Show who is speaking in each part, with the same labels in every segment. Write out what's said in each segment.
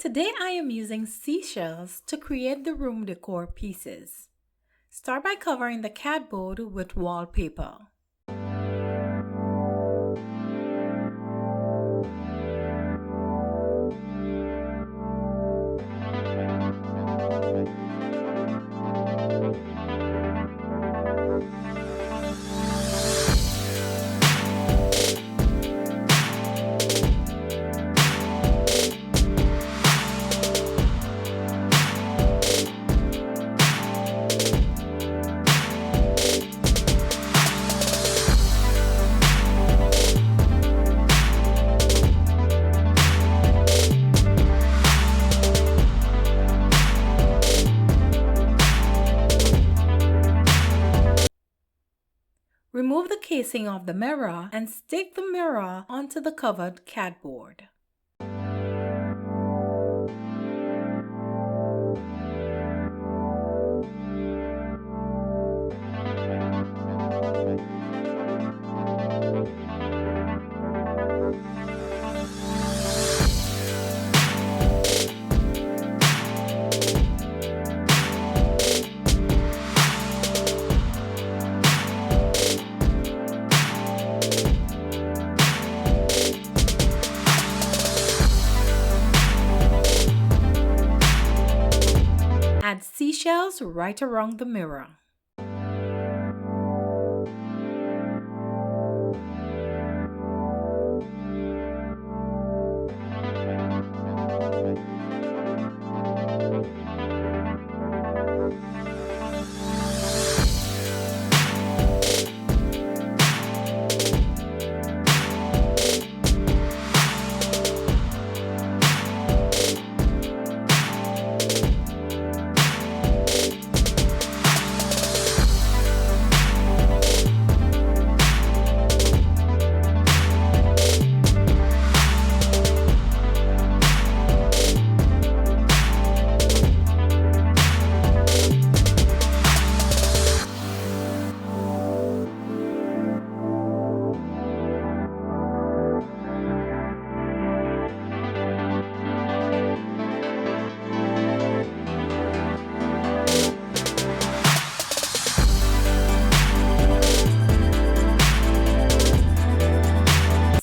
Speaker 1: Today I am using seashells to create the room decor pieces. Start by covering the cardboard with wallpaper. Remove the casing of the mirror and stick the mirror onto the covered cardboard. Add seashells right around the mirror.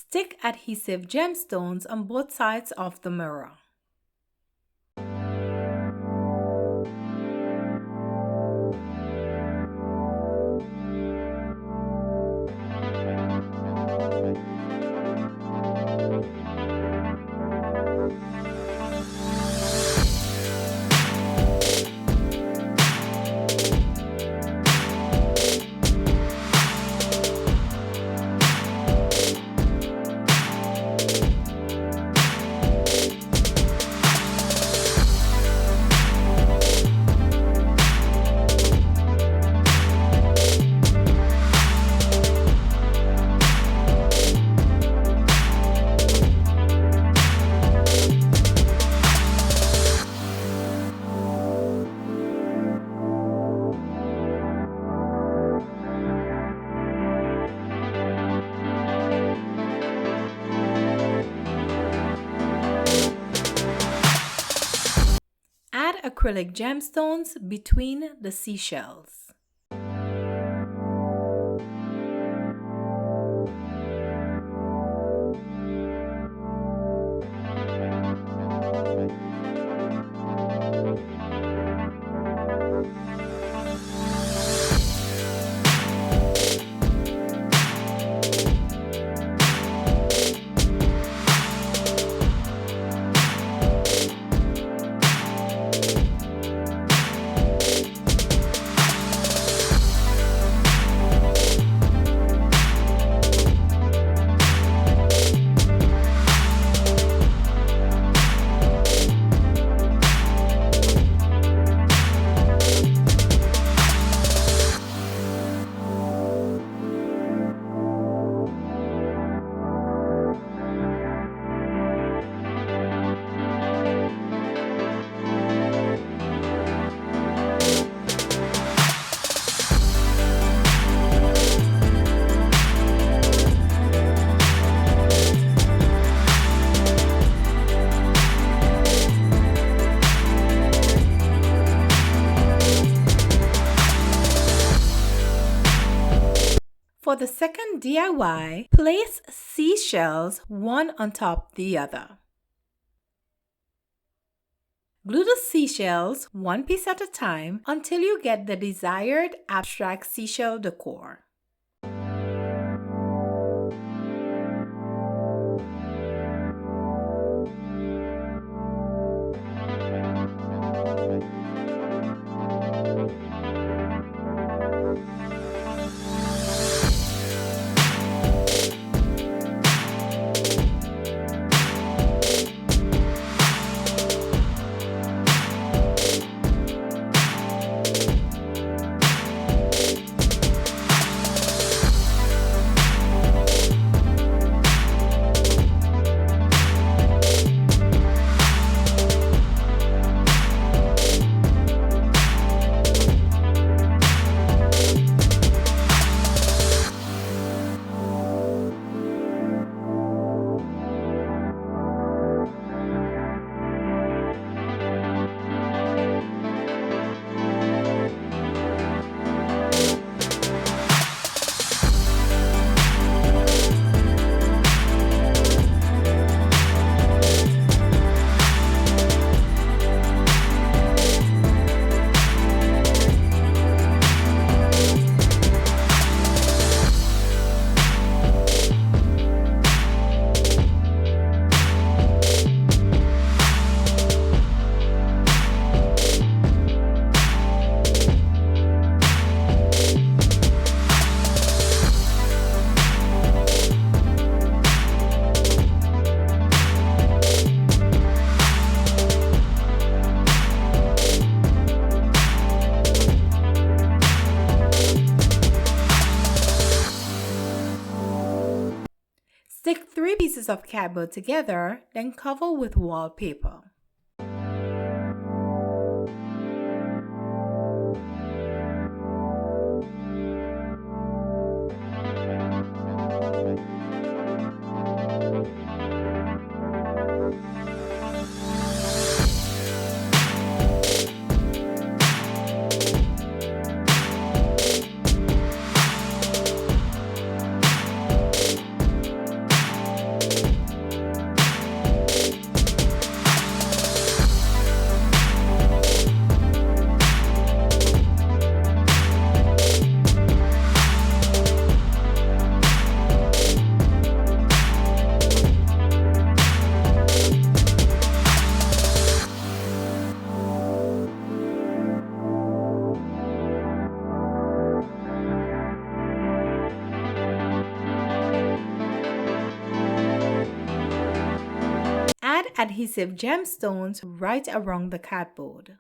Speaker 1: Stick adhesive gemstones on both sides of the mirror. Add acrylic gemstones between the seashells. For the second DIY, place seashells one on top the other. Glue the seashells one piece at a time until you get the desired abstract seashell decor. Stick 3 pieces of cardboard together, then cover with wallpaper. Add adhesive gemstones right around the cardboard.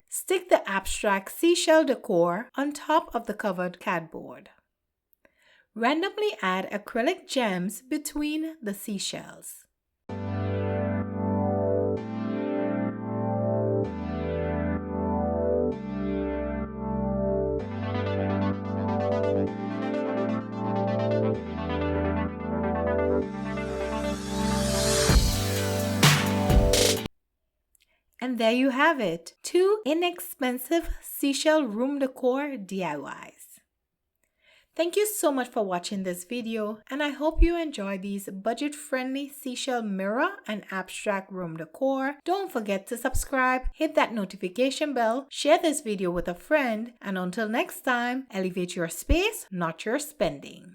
Speaker 1: Stick the abstract seashell decor on top of the covered cardboard. Randomly add acrylic gems between the seashells. And there you have it, 2 inexpensive seashell room decor DIYs. Thank you so much for watching this video, and I hope you enjoy these budget-friendly seashell mirror and abstract room decor. Don't forget to subscribe, hit that notification bell, share this video with a friend, and until next time, elevate your space, not your spending.